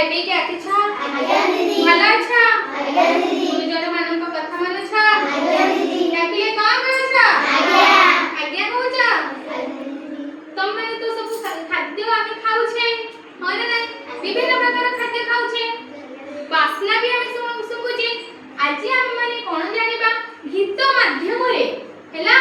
ଏବେ କେମିତି ଅଛ? ଆଜ୍ଞା ଦିଦି। ଭଲ ଅଛ? ଆଜ୍ଞା ଦିଦି। ଗୁରୁଜନମାନଙ୍କ କଥା ମାନୁଛ? ଆଜ୍ଞା ଦିଦି। ଡାକିଲେ କଣ କରୁଛ? ଆଜ୍ଞା। ଆଜ୍ଞା କହୁଛ? ତମମାନେ ତ ସବୁ ଖାଦ୍ୟ ଆମେ ଖାଉଛେ, ହଁ ନା ନାଇଁ? ବିଭିନ୍ନ ପ୍ରକାର ଖାଦ୍ୟ ଖାଉଛେ, ବାସ୍ନା ବି ଆମେ ଶୁଙ୍ଗୁଛେ। ଆଜି ଆମେ ମାନେ କଣ ଜାଣିବା? ଗୀତ ମାଧ୍ୟମରେ ହେଲା